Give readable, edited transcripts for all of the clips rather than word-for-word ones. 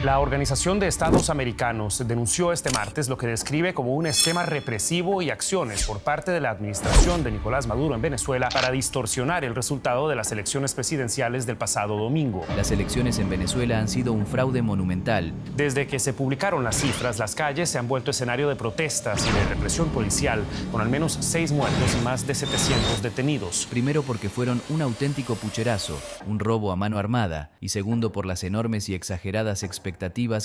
La Organización de Estados Americanos denunció este martes lo que describe como un esquema represivo y acciones por parte de la administración de Nicolás Maduro en Venezuela para distorsionar el resultado de las elecciones presidenciales del pasado domingo. Las elecciones en Venezuela han sido un fraude monumental. Desde que se publicaron las cifras, las calles se han vuelto escenario de protestas y de represión policial, con al menos 6 muertos y más de 700 detenidos. Primero porque fueron un auténtico pucherazo, un robo a mano armada, y segundo por las enormes y exageradas expectativas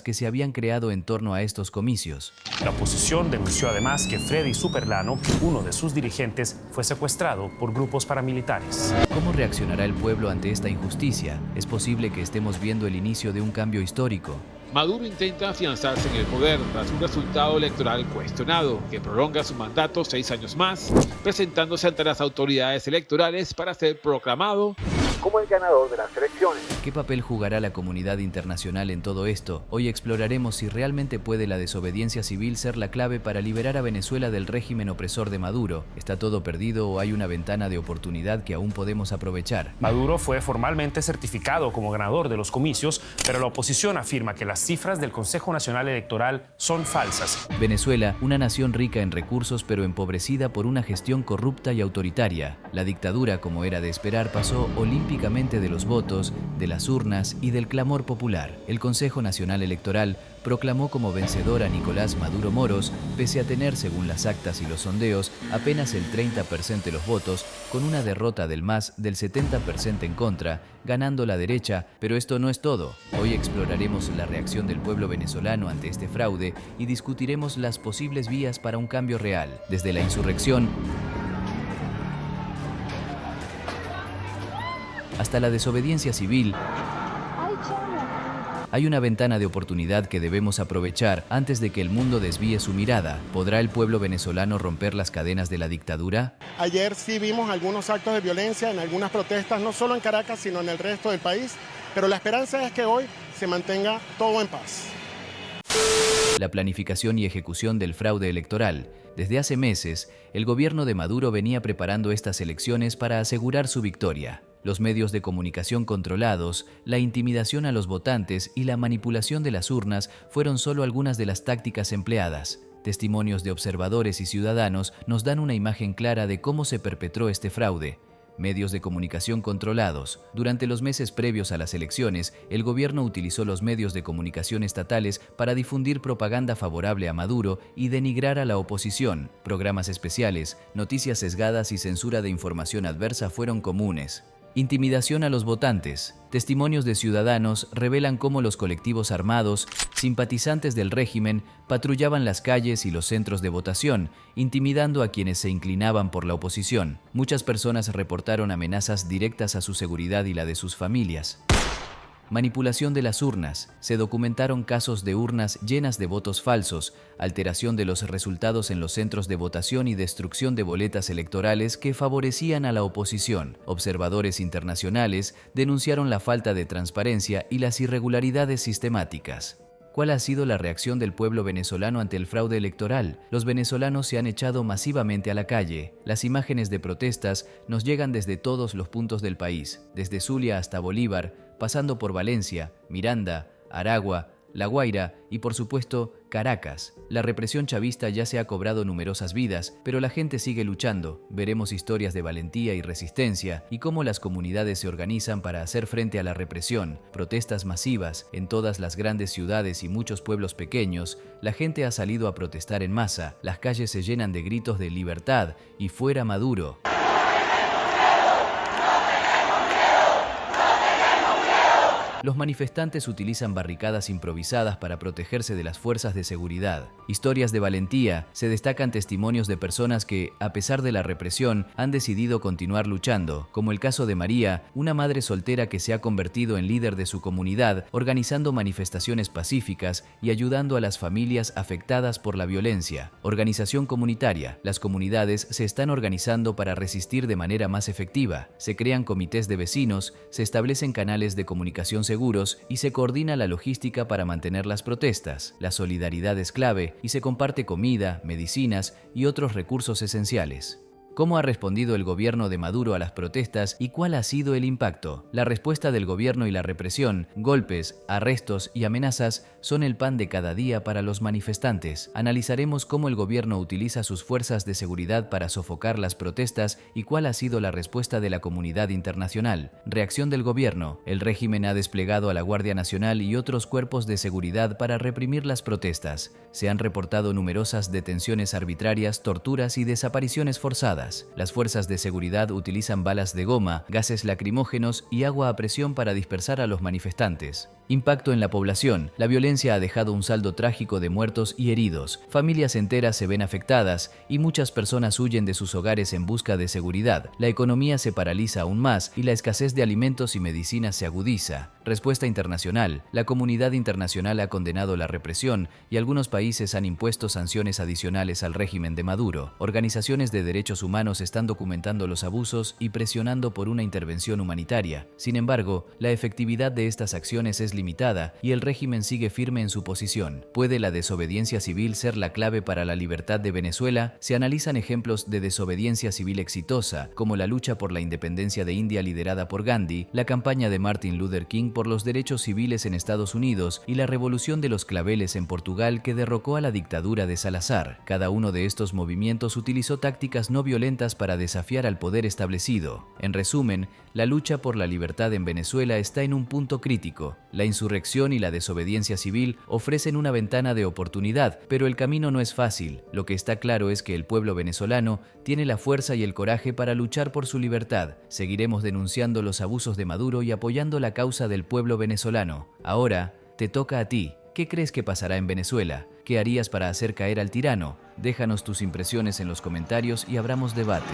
que se habían creado en torno a estos comicios. La oposición denunció además que Freddy Superlano, uno de sus dirigentes, fue secuestrado por grupos paramilitares. ¿Cómo reaccionará el pueblo ante esta injusticia? Es posible que estemos viendo el inicio de un cambio histórico. Maduro intenta afianzarse en el poder tras un resultado electoral cuestionado, que prolonga su mandato 6 años más, presentándose ante las autoridades electorales para ser proclamado como el ganador de las elecciones. ¿Qué papel jugará la comunidad internacional en todo esto? Hoy exploraremos si realmente puede la desobediencia civil ser la clave para liberar a Venezuela del régimen opresor de Maduro. ¿Está todo perdido o hay una ventana de oportunidad que aún podemos aprovechar? Maduro fue formalmente certificado como ganador de los comicios, pero la oposición afirma que las cifras del Consejo Nacional Electoral son falsas. Venezuela, una nación rica en recursos pero empobrecida por una gestión corrupta y autoritaria. La dictadura, como era de esperar, pasó olímpicamente de los votos, de las urnas y del clamor popular. El Consejo Nacional Electoral proclamó como vencedor a Nicolás Maduro Moros, pese a tener, según las actas y los sondeos, apenas el 30% de los votos, con una derrota del MAS del 70% en contra, ganando la derecha, pero esto no es todo. Hoy exploraremos la reacción del pueblo venezolano ante este fraude y discutiremos las posibles vías para un cambio real, desde la insurrección hasta la desobediencia civil. Hay una ventana de oportunidad que debemos aprovechar antes de que el mundo desvíe su mirada. ¿Podrá el pueblo venezolano romper las cadenas de la dictadura? Ayer sí vimos algunos actos de violencia en algunas protestas, no solo en Caracas, sino en el resto del país, pero la esperanza es que hoy se mantenga todo en paz. La planificación y ejecución del fraude electoral. Desde hace meses, el gobierno de Maduro venía preparando estas elecciones para asegurar su victoria. Los medios de comunicación controlados, la intimidación a los votantes y la manipulación de las urnas fueron solo algunas de las tácticas empleadas. Testimonios de observadores y ciudadanos nos dan una imagen clara de cómo se perpetró este fraude. Medios de comunicación controlados. Durante los meses previos a las elecciones, el gobierno utilizó los medios de comunicación estatales para difundir propaganda favorable a Maduro y denigrar a la oposición. Programas especiales, noticias sesgadas y censura de información adversa fueron comunes. Intimidación a los votantes. Testimonios de ciudadanos revelan cómo los colectivos armados, simpatizantes del régimen, patrullaban las calles y los centros de votación, intimidando a quienes se inclinaban por la oposición. Muchas personas reportaron amenazas directas a su seguridad y la de sus familias. Manipulación de las urnas. Se documentaron casos de urnas llenas de votos falsos, alteración de los resultados en los centros de votación y destrucción de boletas electorales que favorecían a la oposición. Observadores internacionales denunciaron la falta de transparencia y las irregularidades sistemáticas. ¿Cuál ha sido la reacción del pueblo venezolano ante el fraude electoral? Los venezolanos se han echado masivamente a la calle. Las imágenes de protestas nos llegan desde todos los puntos del país, desde Zulia hasta Bolívar, pasando por Valencia, Miranda, Aragua, La Guaira y, por supuesto, Caracas. La represión chavista ya se ha cobrado numerosas vidas, pero la gente sigue luchando. Veremos historias de valentía y resistencia y cómo las comunidades se organizan para hacer frente a la represión. Protestas masivas en todas las grandes ciudades y muchos pueblos pequeños. La gente ha salido a protestar en masa. Las calles se llenan de gritos de libertad y fuera Maduro. Los manifestantes utilizan barricadas improvisadas para protegerse de las fuerzas de seguridad. Historias de valentía. Se destacan testimonios de personas que, a pesar de la represión, han decidido continuar luchando, como el caso de María, una madre soltera que se ha convertido en líder de su comunidad, organizando manifestaciones pacíficas y ayudando a las familias afectadas por la violencia. Organización comunitaria. Las comunidades se están organizando para resistir de manera más efectiva. Se crean comités de vecinos, se establecen canales de comunicación seguros y se coordina la logística para mantener las protestas. La solidaridad es clave y se comparte comida, medicinas y otros recursos esenciales. ¿Cómo ha respondido el gobierno de Maduro a las protestas y cuál ha sido el impacto? La respuesta del gobierno y la represión, golpes, arrestos y amenazas son el pan de cada día para los manifestantes. Analizaremos cómo el gobierno utiliza sus fuerzas de seguridad para sofocar las protestas y cuál ha sido la respuesta de la comunidad internacional. Reacción del gobierno. El régimen ha desplegado a la Guardia Nacional y otros cuerpos de seguridad para reprimir las protestas. Se han reportado numerosas detenciones arbitrarias, torturas y desapariciones forzadas. Las fuerzas de seguridad utilizan balas de goma, gases lacrimógenos y agua a presión para dispersar a los manifestantes. Impacto en la población. La violencia ha dejado un saldo trágico de muertos y heridos. Familias enteras se ven afectadas y muchas personas huyen de sus hogares en busca de seguridad. La economía se paraliza aún más y la escasez de alimentos y medicinas se agudiza. Respuesta internacional. La comunidad internacional ha condenado la represión y algunos países han impuesto sanciones adicionales al régimen de Maduro. Organizaciones de derechos humanos están documentando los abusos y presionando por una intervención humanitaria. Sin embargo, la efectividad de estas acciones es limitada y el régimen sigue firme en su posición. ¿Puede la desobediencia civil ser la clave para la libertad de Venezuela? Se analizan ejemplos de desobediencia civil exitosa, como la lucha por la independencia de India liderada por Gandhi, la campaña de Martin Luther King por los derechos civiles en Estados Unidos y la revolución de los claveles en Portugal que derrocó a la dictadura de Salazar. Cada uno de estos movimientos utilizó tácticas no violentas para desafiar al poder establecido. En resumen, la lucha por la libertad en Venezuela está en un punto crítico. La insurrección y la desobediencia civil ofrecen una ventana de oportunidad, pero el camino no es fácil. Lo que está claro es que el pueblo venezolano tiene la fuerza y el coraje para luchar por su libertad. Seguiremos denunciando los abusos de Maduro y apoyando la causa del pueblo venezolano. Ahora, te toca a ti. ¿Qué crees que pasará en Venezuela? ¿Qué harías para hacer caer al tirano? Déjanos tus impresiones en los comentarios y abramos debate.